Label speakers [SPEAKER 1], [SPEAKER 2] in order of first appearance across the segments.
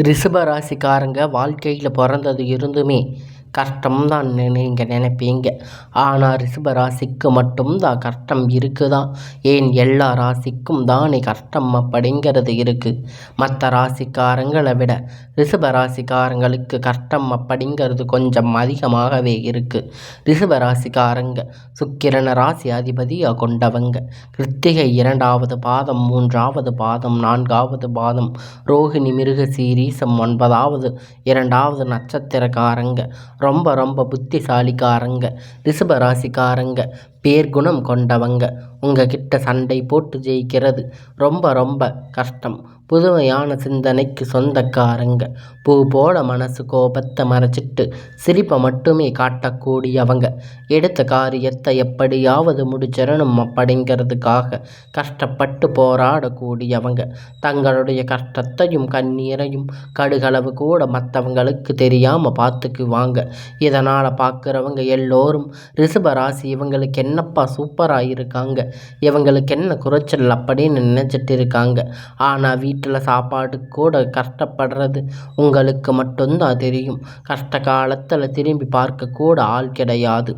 [SPEAKER 1] ரிஷபராசிக்காரங்க வாழ்க்கையில் பிறந்தது இருந்துமே கஷ்டம் தான் நீங்கள் நினைப்பீங்க. ஆனால் ரிஷபராசிக்கு மட்டும்தான் கஷ்டம் இருக்குதா? ஏன் எல்லா ராசிக்கும் தானே கஷ்டம் அப்படிங்கிறது இருக்குது. மற்ற ராசிக்காரங்களை விட ரிஷபராசிக்காரங்களுக்கு கஷ்டம் அப்படிங்கிறது கொஞ்சம் அதிகமாகவே இருக்குது. ரிஷபராசிக்காரங்க சுக்கிரன ராசி அதிபதியாக கொண்டவங்க. கிருத்திகை 2வது பாதம், 3வது பாதம், 4வது பாதம், ரோகிணி மிருகசீரிசம் 9வது 2வது நட்சத்திரக்காரங்க. ரொம்ப ரொம்ப புத்திசாலிக்காரங்க. ரிஷபராசிக்காரங்க பேர்குணம் கொண்டவங்க. உங்ககிட்ட சண்டை போட்டு ஜெயிக்கிறது ரொம்ப ரொம்ப கஷ்டம். புதுமையான சிந்தனைக்கு சொந்தக்காரங்க. பூ போல மனசு கோபத்தை மறைச்சிட்டு சிரிப்பை மட்டுமே காட்டக்கூடியவங்க. எடுத்த காரியத்தை எப்படியாவது முடிச்சிடணும் அப்படிங்கிறதுக்காக கஷ்டப்பட்டு போராடக்கூடியவங்க. தங்களுடைய கஷ்டத்தையும் கண்ணீரையும் கடுகளவு கூட மற்றவங்களுக்கு தெரியாமல் பார்த்துக்குவாங்க. இதனால் பார்க்குறவங்க எல்லோரும் ரிஷபராசி இவங்களுக்கு என்னப்பா சூப்பராக இருக்காங்க, இவங்களுக்கு என்ன குறைச்சல் அப்படின்னு நினச்சிட்டு இருக்காங்க. ஆனால் வீட்டில் சாப்பாடு கூட கஷ்டப்படுறது உங்களுக்கு மட்டும்தான் தெரியும். கஷ்ட காலத்தில் திரும்பி பார்க்க கூட ஆள் கிடையாது.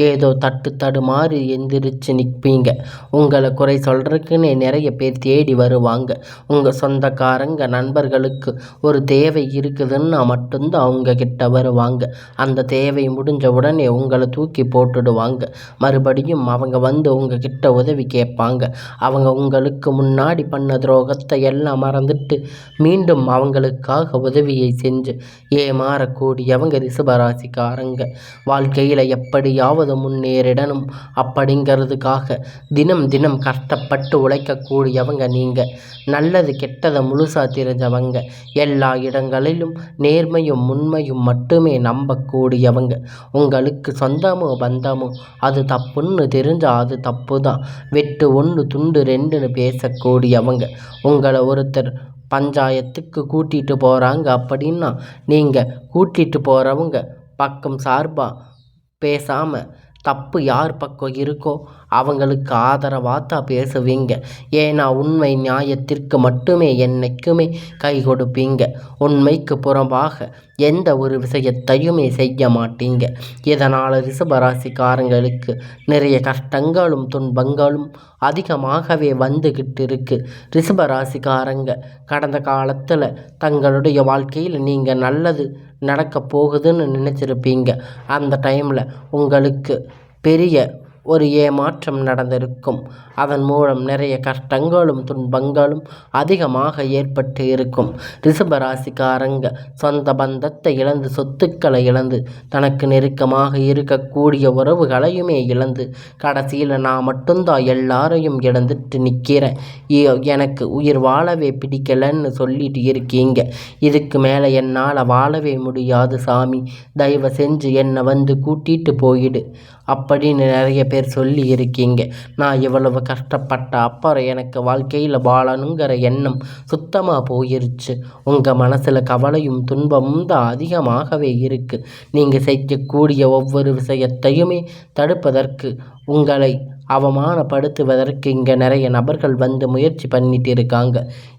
[SPEAKER 1] ஏதோ தட்டு தடுமாறி எந்திரிச்சு நிற்பீங்க. உங்களை குறை சொல்கிறதுக்குன்னே நிறைய பேர் தேடி வருவாங்க. உங்கள் சொந்தக்காரங்க நண்பர்களுக்கு ஒரு தேவை இருக்குதுன்னா மட்டும்தான் அவங்க கிட்ட வருவாங்க. அந்த தேவை முடிஞ்ச உடனே உங்களை தூக்கி போட்டுடுவாங்க. மறுபடியும் அவங்க வந்து உங்ககிட்ட உதவி கேட்பாங்க. அவங்க உங்களுக்கு முன்னாடி பண்ண துரோகத்தை எல்லாம் மறந்துட்டு மீண்டும் அவங்களுக்காக உதவியை செஞ்சு ஏமாறக்கூடியவங்க ரிஷபராசிக்காரங்க. வாழ்க்கையில் எப்படியாவது முன்னேறிடணும் அப்படிங்கிறதுக்காக தினம் தினம் கஷ்டப்பட்டு உழைக்கக்கூடியவங்க நீங்கள். நல்லது கெட்டதை முழுசாக தெரிஞ்சவங்க. எல்லா இடங்களிலும் நேர்மையும் உண்மையும் மட்டுமே நம்பக்கூடியவங்க. உங்களுக்கு சொந்தமோ பந்தமோ அது தப்புன்னு தெரிஞ்சால் அது தப்பு தான். வெட்டு 1 துண்டு 2ன்னு பேசக்கூடியவங்க. உங்களை ஒருத்தர் பஞ்சாயத்துக்கு கூட்டிகிட்டு போகிறாங்க அப்படின்னா நீங்கள் கூட்டிகிட்டு போகிறவங்க பக்கம் சார்பாக பேசாமல் தப்பு யார் பக்கம் இருக்கோ அவங்களுக்கு ஆதரவாக தான் பேசுவீங்க. ஏன்னா உண்மை நியாயத்திற்கு மட்டுமே என்னைக்குமே கை கொடுப்பீங்க. உண்மைக்கு புறம்பாக எந்த ஒரு விஷயத்தையுமே செய்ய மாட்டீங்க. இதனால் ரிஷபராசிக்காரங்களுக்கு நிறைய கஷ்டங்களும் துன்பங்களும் அதிகமாகவே வந்துக்கிட்டு இருக்கு. ரிஷபராசிக்காரங்க கடந்த காலத்தில் தங்களுடைய வாழ்க்கையில் நீங்கள் நல்லது நடக்க போகுதுன்னு நினச்சிருப்பீங்க. அந்த டைமில் உங்களுக்கு பெரிய ஒரு ஏமாற்றம் நடந்திருக்கும். அதன் மூலம் நிறைய கஷ்டங்களும் துன்பங்களும் அதிகமாக ஏற்பட்டு இருக்கும். ரிஷபராசிக்காரங்க சொந்த பந்தத்தை இழந்து, சொத்துக்களை இழந்து, தனக்கு நெருக்கமாக இருக்கக்கூடிய உறவுகளையுமே இழந்து, கடைசியில் நான் மட்டும்தான் எல்லாரையும் இழந்துட்டு நிற்கிறேன், எனக்கு உயிர் வாழவே பிடிக்கலன்னு சொல்லிட்டு இருக்கீங்க. இதுக்கு மேலே என்னால் வாழவே முடியாது சாமி, தயவு செஞ்சு என்னை வந்து கூட்டிகிட்டு போயிடு அப்படின்னு நிறைய பேர் சொல்லி இருக்கீங்க. நான் இவ்வளவு கஷ்டப்பட்ட அப்புறம் எனக்கு வாழ்க்கையில் வாழணுங்கிற எண்ணம் சுத்தமாக போயிருச்சு. உங்கள் மனசில் கவலையும் துன்பமும் தான் அதிகமாகவே இருக்குது. நீங்கள் செய்யக்கூடிய ஒவ்வொரு விஷயத்தையுமே தடுப்பதற்கு, உங்களை அவமானப்படுத்துவதற்கு இங்கே நிறைய நபர்கள் வந்து முயற்சி பண்ணிட்டு இருக்காங்க.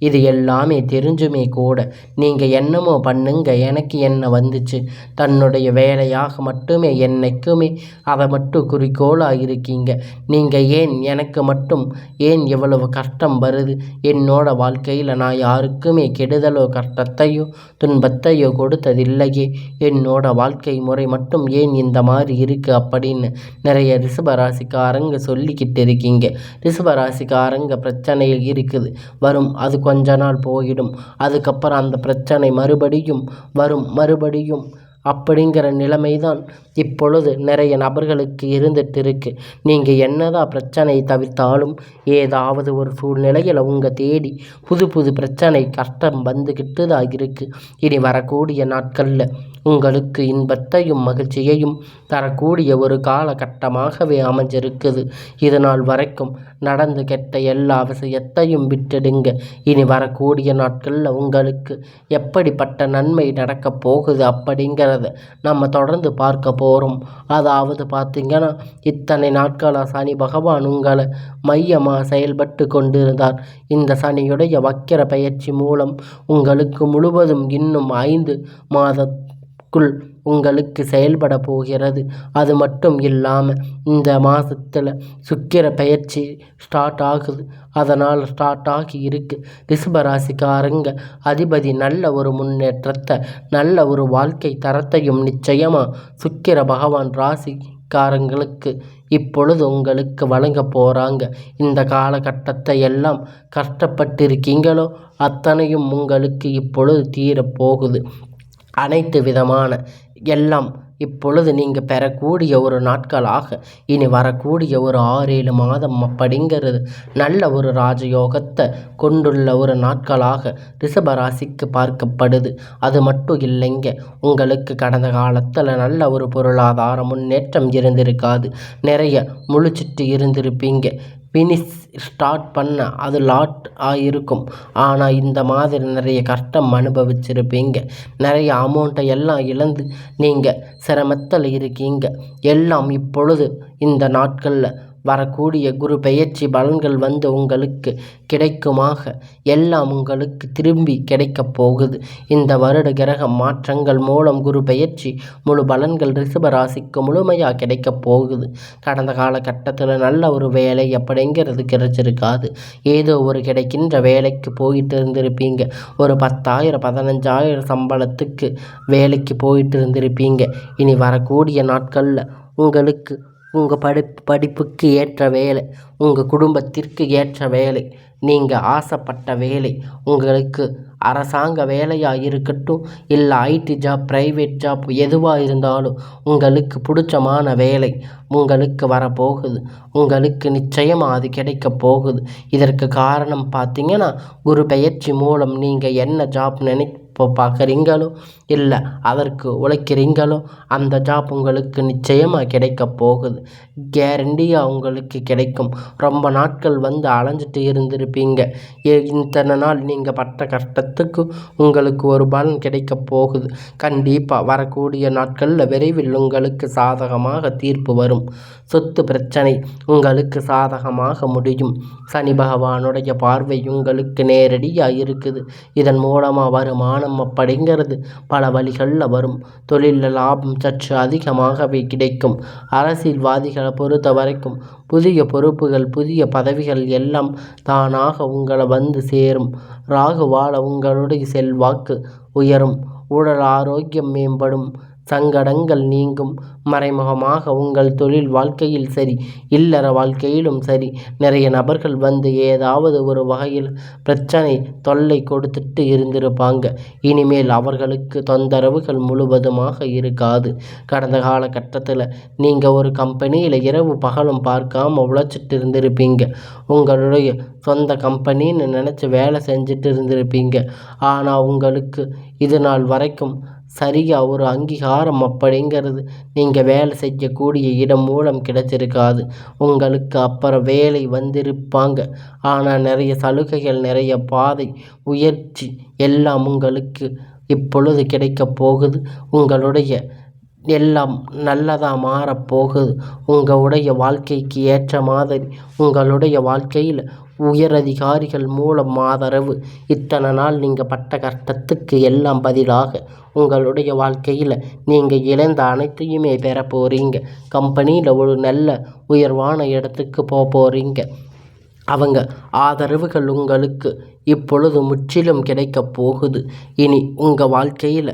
[SPEAKER 1] இது எல்லாமே தெரிஞ்சுமே கூட நீங்கள் என்னமோ பண்ணுங்க, எனக்கு என்ன வந்துச்சு, தன்னுடைய வேலையாக மட்டுமே என்னைக்குமே அதை மட்டும் குறிக்கோளாக இருக்கீங்க. நீங்கள் ஏன் எனக்கு மட்டும் ஏன் இவ்வளவு கஷ்டம் வருது, என்னோட வாழ்க்கையில் நான் யாருக்குமே கெடுதலோ கஷ்டத்தையோ துன்பத்தையோ கொடுத்ததில்லையே, என்னோட வாழ்க்கை முறை மட்டும் ஏன் இந்த மாதிரி இருக்குது அப்படின்னு நிறைய ரிஷபராசிக்காரங்க சொல்லிக்கிட்டு இருக்கீங்க. ரிஷபராசிக்காரங்க பிரச்சனையில் இருக்குது, வரும், அது கொஞ்ச நாள் போயிடும், அதுக்கப்புறம் அந்த பிரச்சனை மறுபடியும் வரும், மறுபடியும் அப்படிங்கிற நிலைமை தான் இப்பொழுது நிறைய நபர்களுக்கு இருந்துட்டு இருக்கு. நீங்கள் என்னதான் பிரச்சனை தவிர்த்தாலும் ஏதாவது ஒரு சூழ்நிலையில் உங்கள் தேடி புது புது பிரச்சனை கஷ்டம் வந்துக்கிட்டு தான் இருக்குது. இனி வரக்கூடிய நாட்களில் உங்களுக்கு இன்பத்தையும் மகிழ்ச்சியையும் தரக்கூடிய ஒரு காலகட்டமாகவே அமைஞ்சிருக்குது. இது நாள் வரைக்கும் நடந்து கெட்ட எல்லா விஷயத்தையும் விட்டுடுங்க. இனி வரக்கூடிய நாட்களில் உங்களுக்கு எப்படிப்பட்ட நன்மை நடக்கப் போகுது அப்படிங்கிறத நம்ம தொடர்ந்து பார்க்க போகிறோம். அதாவது பார்த்திங்கன்னா, இத்தனை நாட்களாக சனி பகவான் உங்களை மையமாக செயல்பட்டு கொண்டிருந்தார். இந்த சனியுடைய வக்கிர பயிற்சி மூலம் உங்களுக்கு முழுவதும் இன்னும் 5 மாதத்துக்குள் உங்களுக்கு செயல்பட போகிறது. அது மட்டும் இல்லாமல் இந்த மாதத்தில் சுக்கிர பயிற்சி ஸ்டார்ட் ஆகுது. அதனால் ஸ்டார்ட் ஆகி இருக்கு. ரிஷபராசிக்காரங்க அதிபதி நல்ல ஒரு முன்னேற்றத்தை, நல்ல ஒரு வாழ்க்கை தரத்தையும் நிச்சயமாக சுக்கிர பகவான் ராசிக்காரங்களுக்கு இப்பொழுது உங்களுக்கு வழங்க போகிறாங்க. இந்த காலகட்டத்தை எல்லாம் கஷ்டப்பட்டிருக்கீங்களோ அத்தனையும் உங்களுக்கு இப்பொழுது தீரப்போகுது. அனைத்து விதமான எல்லாம் இப்பொழுது நீங்கள் பெறக்கூடிய ஒரு நாட்களாக இனி வரக்கூடிய ஒரு 6-7 மாதம் அப்படிங்கிறது நல்ல ஒரு ராஜயோகத்தை கொண்டுள்ள ஒரு நாட்களாக ரிஷபராசிக்கு பார்க்கப்படுது. அது மட்டும் இல்லைங்க, உங்களுக்கு கடந்த காலத்தில் நல்ல ஒரு பொருளாதார முன்னேற்றம் இருந்திருக்காது. நிறைய முழிச்சிட்டு இருந்திருப்பீங்க. ஃபினிஷ் ஸ்டார்ட் பண்ண அது லாட் ஆகிருக்கும். ஆனால் இந்த மாதிரி நிறைய கஷ்டம் அனுபவிச்சிருப்பீங்க. நிறைய அமௌண்ட்டை எல்லாம் இழந்து நீங்கள் சிரமத்தில் இருக்கீங்க. எல்லாம் இப்பொழுது இந்த நாட்களில் வரக்கூடிய குரு பெயர்ச்சி பலன்கள் வந்து உங்களுக்கு கிடைக்குமாக எல்லாம் உங்களுக்கு திரும்பி கிடைக்கப் போகுது. இந்த வருட கிரக மாற்றங்கள் மூலம் குரு பெயர்ச்சி முழு பலன்கள் ரிஷபராசிக்கு முழுமையாக கிடைக்கப் போகுது. கடந்த காலகட்டத்தில் நல்ல ஒரு வேலை அப்படிங்கிறது கிடைச்சிருக்காது. ஏதோ ஒரு கிடைக்கின்ற வேலைக்கு போயிட்டு இருந்திருப்பீங்க. ஒரு 10,000 15,000 சம்பளத்துக்கு வேலைக்கு போயிட்டு இருந்திருப்பீங்க. இனி வரக்கூடிய நாட்களில் உங்களுக்கு உங்கள் படிப்புக்கு ஏற்ற வேலை, உங்கள் குடும்பத்திற்கு ஏற்ற வேலை, நீங்கள் ஆசைப்பட்ட வேலை, உங்களுக்கு அரசாங்க வேலையாக இருக்கட்டும், இல்லை ஐடி ஜாப், ப்ரைவேட் ஜாப், எதுவாக இருந்தாலும் உங்களுக்கு பிடிச்சமான வேலை உங்களுக்கு வரப்போகுது. உங்களுக்கு நிச்சயமாக அது கிடைக்க போகுது. இதற்கு காரணம் பார்த்திங்கன்னா, குரு பெயர்ச்சி மூலம் நீங்கள் என்ன ஜாப் பார்க்குறீங்களோ இல்லை அதற்கு உழைக்கிறீங்களோ அந்த ஜாப் உங்களுக்கு நிச்சயமாக கிடைக்க போகுது. கேரண்டியாக உங்களுக்கு கிடைக்கும். ரொம்ப நாட்கள் வந்து அலைஞ்சிட்டு இருந்திருப்பீங்க. இத்தனை நாள் நீங்கள் பட்ட கஷ்டத்துக்கு உங்களுக்கு ஒரு பலன் கிடைக்க போகுது. கண்டிப்பாக வரக்கூடிய நாட்களில் விரைவில் உங்களுக்கு சாதகமாக தீர்ப்பு வரும். சொத்து பிரச்சனை உங்களுக்கு சாதகமாக முடியும். சனி பகவானுடைய பார்வை உங்களுக்கு நேரடியாக இருக்குது. இதன் மூலமாக வருமானம் அப்படிங்கிறது பல வழிகளில் வரும். தொழிலில் லாபம் சற்று அதிகமாகவே கிடைக்கும். அரசியல்வாதிகளை பொறுத்த வரைக்கும் புதிய பொறுப்புகள், புதிய பதவிகள் எல்லாம் தானாக உங்களை வந்து சேரும். ராகுவால் உங்களுடைய செல்வாக்கு உயரும். உடல் ஆரோக்கியம் மேம்படும். சங்கடங்கள் நீங்கும். மறைமுகமாக உங்கள் தொழில் வாழ்க்கையில் சரி, இல்லற வாழ்க்கையிலும் சரி, நிறைய நபர்கள் வந்து ஏதாவது ஒரு வகையில் பிரச்சனை தொல்லை கொடுத்துட்டு இருந்திருப்பாங்க. இனிமேல் அவர்களுக்கு தொந்தரவுகள் முழுவதுமாக இருக்காது. கடந்த காலகட்டத்தில் நீங்கள் ஒரு கம்பெனியில் இரவு பகலும் பார்க்காம உழைச்சிட்டு இருந்திருப்பீங்க. உங்களுடைய சொந்த கம்பெனின்னு நினச்சி வேலை செஞ்சுட்டு இருந்திருப்பீங்க. ஆனால் உங்களுக்கு இது நாள் வரைக்கும் சரியாக ஒரு அங்கீகாரம் அப்படிங்கிறது நீங்கள் வேலை செய்யக்கூடிய இடம் மூலம் கிடைச்சிருக்காது. உங்களுக்கு அப்புறம் வேலை வந்திருப்பாங்க. ஆனால் நிறைய சலுகைகள், நிறைய பாதை உயர்ச்சி எல்லாம் உங்களுக்கு இப்பொழுது கிடைக்கப் போகுது. உங்களுடைய எல்லாம் நல்லதாக மாறப்போகுது. உங்களுடைய வாழ்க்கைக்கு ஏற்ற மாதிரி உங்களுடைய வாழ்க்கையில் உயரதிகாரிகள் மூலம் ஆதரவு. இத்தனை நாள் நீங்கள் பட்ட கஷ்டத்துக்கு எல்லாம் பதிலாக உங்களுடைய வாழ்க்கையில் நீங்கள் இழந்த அனைத்தையுமே பெற போகிறீங்க. கம்பெனியில் ஒரு நல்ல உயர்வான இடத்துக்கு போகிறீங்க. அவங்க ஆதரவுகள் உங்களுக்கு இப்பொழுது முற்றிலும் கிடைக்கப் போகுது. இனி உங்கள் வாழ்க்கையில்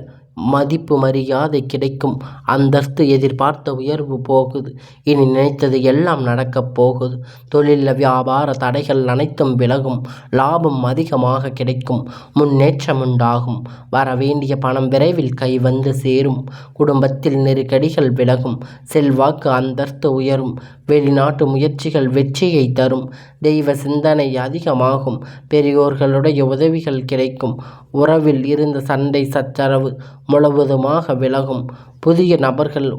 [SPEAKER 1] மதிப்பு மரியாதை கிடைக்கும். அந்தஸ்து எதிர்பார்த்த உயர்வு போகுது. இனி நினைத்தது எல்லாம் நடக்கப் போகுது. தொழிலில் வியாபார தடைகள் அனைத்தும் விலகும். லாபம் அதிகமாக கிடைக்கும். முன்னேற்றம் உண்டாகும். வர வேண்டிய பணம் விரைவில் கை வந்து சேரும். குடும்பத்தில் நெருக்கடிகள் விலகும். செல்வாக்கு அந்தஸ்து உயரும். வெளிநாட்டு முயற்சிகள் வெற்றியை தரும். தெய்வ சிந்தனை அதிகமாகும். பெரியோர்களுடைய உதவிகள் கிடைக்கும். உறவில் இருந்த சண்டை சச்சரவு முழுவதுமாக விலகும். புதிய நபர்கள்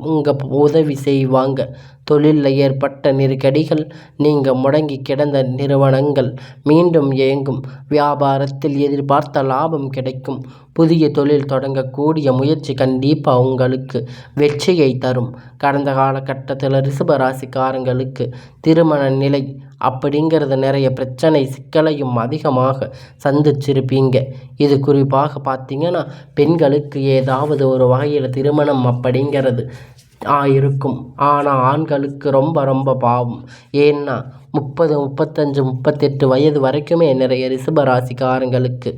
[SPEAKER 1] உதவி செய்வாங்க. தொழிலில் ஏற்பட்ட நெருக்கடிகள் நீங்க. முடங்கி கிடந்த நிறுவனங்கள் மீண்டும் இயங்கும். வியாபாரத்தில் எதிர்பார்த்த லாபம் கிடைக்கும். புதிய தொழில் தொடங்கக்கூடிய முயற்சி கண்டிப்பாக உங்களுக்கு வெற்றியை தரும். கடந்த காலகட்டத்தில் ரிஷபராசிக்காரங்களுக்கு திருமண நிலை அப்படிங்கிறது நிறைய பிரச்சனை சிக்கலையும் அதிகமாக சந்திச்சிருப்பீங்க. இது குறிப்பாக பார்த்தீங்கன்னா பெண்களுக்கு ஏதாவது ஒரு வகையில் திருமணம் அப்படிங்கிறது இருக்கும். ஆனால் ஆண்களுக்கு ரொம்ப ரொம்ப பாவம். ஏன்னா 30, 35, 38 வயது வரைக்குமே நிறைய ரிஷபராசிக்காரங்களுக்கு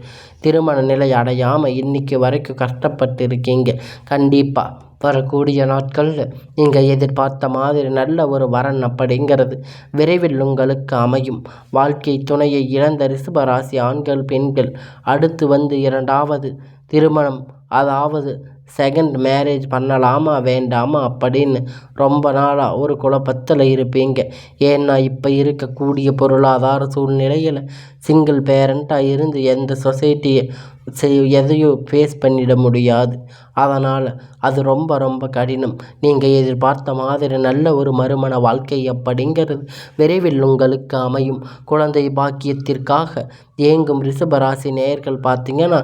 [SPEAKER 1] திருமண நிலை அடையாமல் இன்னைக்கு வரைக்கும் கஷ்டப்பட்டு இருக்கீங்க. கண்டிப்பாக வரக்கூடிய நாட்களில் நீங்கள் எதிர்பார்த்த மாதிரி நல்ல ஒரு வரன் அப்படிங்கிறது விரைவில் உங்களுக்கு அமையும். வாழ்க்கை துணையை இழந்த ரிஷபராசி ஆண்கள் பெண்கள் அடுத்து வந்து 2வது திருமணம், அதாவது செகண்ட் மேரேஜ் பண்ணலாமா வேண்டாமா அப்படின்னு ரொம்ப நாளாக ஒரு குழப்பத்தில் இருப்பீங்க. ஏன்னா இப்போ இருக்கக்கூடிய பொருளாதார சூழ்நிலையில் சிங்கிள் பேரண்ட்டாக இருந்து எந்த சொசைட்டியை எதையும் ஃபேஸ் பண்ணிட முடியாது. அதனால் அது ரொம்ப ரொம்ப கடினம். நீங்கள் எதிர்பார்த்த மாதிரி நல்ல ஒரு மறுமண வாழ்க்கை அப்படிங்கிறது விரைவில் உங்களுக்கு அமையும். குழந்தை பாக்கியத்திற்காக ஏங்கும் ரிஷபராசி நேயர்கள் பார்த்தீங்கன்னா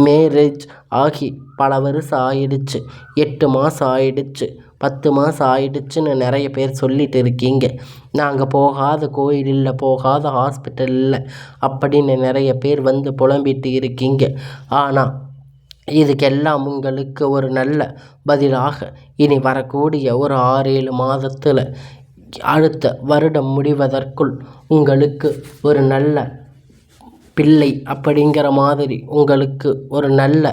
[SPEAKER 1] மேரேஜ் ஆகி பல வருஷம் ஆயிடுச்சு, 8 மாதம் ஆயிடுச்சு, 10 மாதம் ஆயிடுச்சுன்னு நிறைய பேர் சொல்லிட்டு இருக்கீங்க. நாங்கள் போகாத கோயில் இல்லை, போகாத ஹாஸ்பிட்டல் இல்லை அப்படின்னு நிறைய பேர் வந்து புலம்பிட்டு இருக்கீங்க. ஆனால் இதுக்கெல்லாம் உங்களுக்கு ஒரு நல்ல பதிலாக இனி வரக்கூடிய ஒரு 6-7 மாதத்தில் அடுத்த வருடம் முடிவதற்குள் உங்களுக்கு ஒரு நல்ல பிள்ளை அப்படிங்கிற மாதிரி உங்களுக்கு ஒரு நல்ல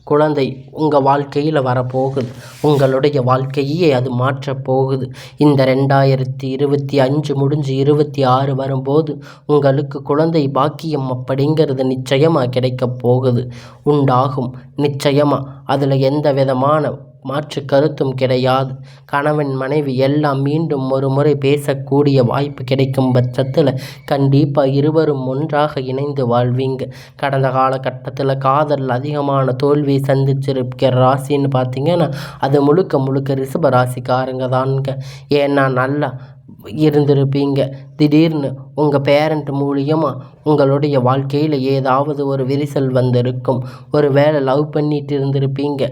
[SPEAKER 1] குழந்தை உங்கள் வாழ்க்கையில் வரப்போகுது. உங்களுடைய வாழ்க்கையே அது மாற்றப் போகுது. இந்த 2025 முடிஞ்சு 26 வரும்போது உங்களுக்கு குழந்தை பாக்கியம் அப்படிங்கிறது நிச்சயமாக கிடைக்கப் போகுது. உண்டாகும் நிச்சயமாக. அதில் எந்த விதமான மாற்று கருத்தும் கிடையாது. கணவன் மனைவி எல்லாம் மீண்டும் ஒரு முறை பேசக்கூடிய வாய்ப்பு கிடைக்கும் பட்சத்தில் கண்டிப்பாக இருவரும் ஒன்றாக இணைந்து வாழ்வீங்க. கடந்த காலகட்டத்தில் காதல் அதிகமான தோல்வி சந்திச்சிருக்கிற ராசின்னு பார்த்தீங்கன்னா அது முழுக்க முழுக்க ரிஷப ராசிக்காரங்க தானுங்க. ஏன்னா நல்லா இருந்திருப்பீங்க. திடீர்னு உங்கள் பேரண்ட் மூலியமாக உங்களுடைய வாழ்க்கையில் ஏதாவது ஒரு விரிசல் வந்திருக்கும். ஒரு வேளை லவ் பண்ணிட்டு இருந்திருப்பீங்க.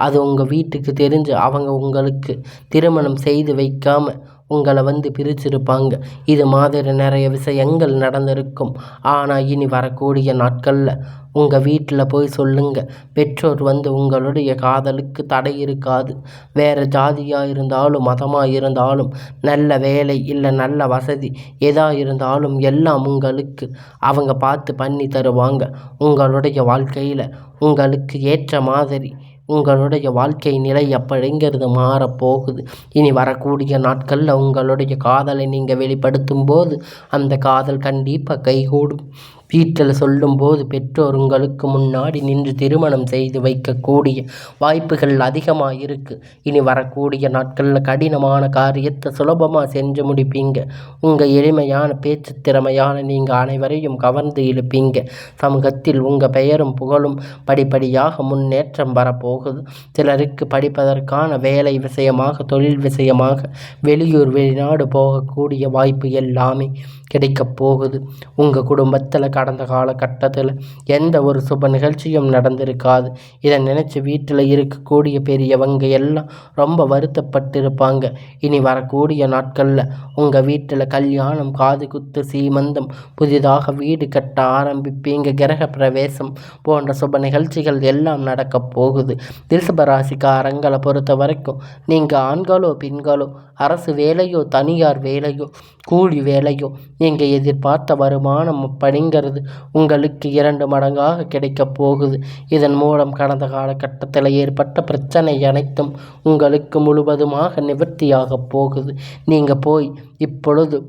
[SPEAKER 1] அது உங்கள் வீட்டுக்கு தெரிஞ்சு அவங்க உங்களுக்கு திருமணம் செய்து வைக்காமல் உங்களை வந்து பிரிச்சிருப்பாங்க. இது மாதிரி நிறைய விஷயங்கள் நடந்திருக்கும். ஆனால் இனி வரக்கூடிய நாட்களில் உங்கள் வீட்டில் போய் சொல்லுங்கள். பெற்றோர் வந்து உங்களுடைய காதலுக்கு தடை இருக்காது. வேறு ஜாதியாக இருந்தாலும் மதமாக இருந்தாலும் நல்ல வேலை இல்லை நல்ல வசதி எதாக இருந்தாலும் எல்லாம் உங்களுக்கு அவங்க பார்த்து பண்ணி தருவாங்க. உங்களுடைய வாழ்க்கையில் உங்களுக்கு ஏற்ற மாதிரி உங்களுடைய வாழ்க்கை நிலை அப்படிங்கிறது மாறப்போகுது. இனி வரக்கூடிய நாட்களில் உங்களுடைய காதலை நீங்கள் வெளிப்படுத்தும் போது அந்த காதல் கண்டிப்பாக கைகூடும். வீட்டில் சொல்லும்போது பெற்றோர் உங்களுக்கு முன்னாடி நின்று திருமணம் செய்து வைக்கக்கூடிய வாய்ப்புகள் அதிகமாக இருக்குது. இனி வரக்கூடிய நாட்களில் கடினமான காரியத்தை சுலபமாக செஞ்சு முடிப்பீங்க. உங்கள் எளிமையான பேச்சு திறமையான நீங்கள் அனைவரையும் கவர்ந்து இழுப்பீங்க. சமூகத்தில் உங்கள் பெயரும் புகழும் படிப்படியாக முன்னேற்றம் வரப்போகுது. சிலருக்கு படிப்பதற்கான வேலை விஷயமாக தொழில் விஷயமாக வெளியூர் வெளிநாடு போகக்கூடிய வாய்ப்பு எல்லாமே கிடைக்கப் போகுது. உங்கள் குடும்பத்தில் கடந்த காலகட்டத்தில் எந்த ஒரு சுப நிகழ்ச்சியும் நடந்திருக்காது. இதை நினச்சி வீட்டில் இருக்கக்கூடிய பெரியவங்க எல்லாம் ரொம்ப வருத்தப்பட்டிருப்பாங்க. இனி வரக்கூடிய நாட்களில் உங்கள் வீட்டில் கல்யாணம், காது குத்து, சீமந்தம், புதிதாக வீடு கட்ட ஆரம்பிப்பீங்க. கிரக பிரவேசம் போன்ற சுப நிகழ்ச்சிகள் எல்லாம் நடக்கப் போகுது. ரிஷபராசிக்காரங்களை பொறுத்த வரைக்கும் நீங்கள் ஆண்களோ பெண்களோ அரசு வேலையோ தனியார் வேலையோ கூலி வேலையோ நீங்கள் எதிர்பார்த்த வருமானம் அப்படிங்கிறது உங்களுக்கு 2 மடங்காக கிடைக்கப் போகுது. இதன் மூலம் கடந்த காலகட்டத்தில் ஏற்பட்ட பிரச்சனை அனைத்தும் உங்களுக்கு முழுவதுமாக நிவர்த்தியாகப் போகுது. நீங்கள் போய் இப்பொழுது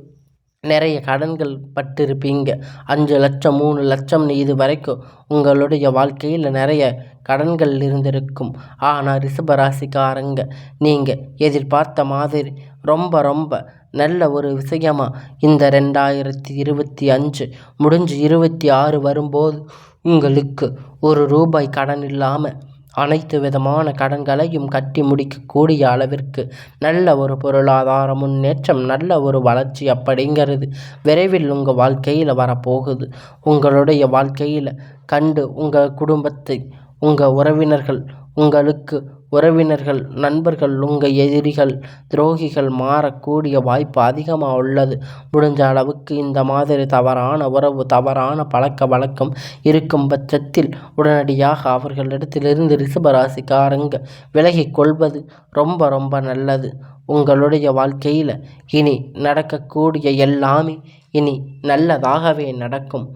[SPEAKER 1] நிறைய கடன்கள் பட்டிருப்பீங்க. 5 லட்சம் 3 லட்சம்னு இது வரைக்கும் உங்களுடைய வாழ்க்கையில் நிறைய கடன்கள் இருந்திருக்கும். ஆனால் ரிஷபராசிக்காரங்க நீங்கள் எதிர்பார்த்த மாதிரி ரொம்ப ரொம்ப நல்ல ஒரு விஷயமா இந்த 2025 முடிஞ்சு 26 வரும்போது உங்களுக்கு ₹1 கடன் இல்லாமல் அனைத்து விதமான கடன்களையும் கட்டி முடிக்கக்கூடிய அளவிற்கு நல்ல ஒரு பொருளாதார முன்னேற்றம், நல்ல ஒரு வளர்ச்சி அப்படிங்கிறது விரைவில் உங்கள் வாழ்க்கையில் வரப்போகுது. உங்களுடைய வாழ்க்கையில் கண்டு உங்கள் குடும்பத்தை, உங்கள் உறவினர்கள், உங்களுக்கு உறவினர்கள், நண்பர்கள், உங்கள் எதிரிகள், துரோகிகள் மாறக்கூடிய வாய்ப்பு அதிகமாக உள்ளது. முடிஞ்ச அளவுக்கு இந்த மாதிரி தவறான உறவு, தவறான பழக்க வழக்கம் இருக்கும் பட்சத்தில் உடனடியாக அவர்களிடத்திலிருந்து ரிஷபராசிக்காரங்க விலகிக் கொள்வது ரொம்ப ரொம்ப நல்லது. உங்களுடைய வாழ்க்கையில் இனி நடக்கக்கூடிய எல்லாமே இனி நல்லதாகவே நடக்கும்.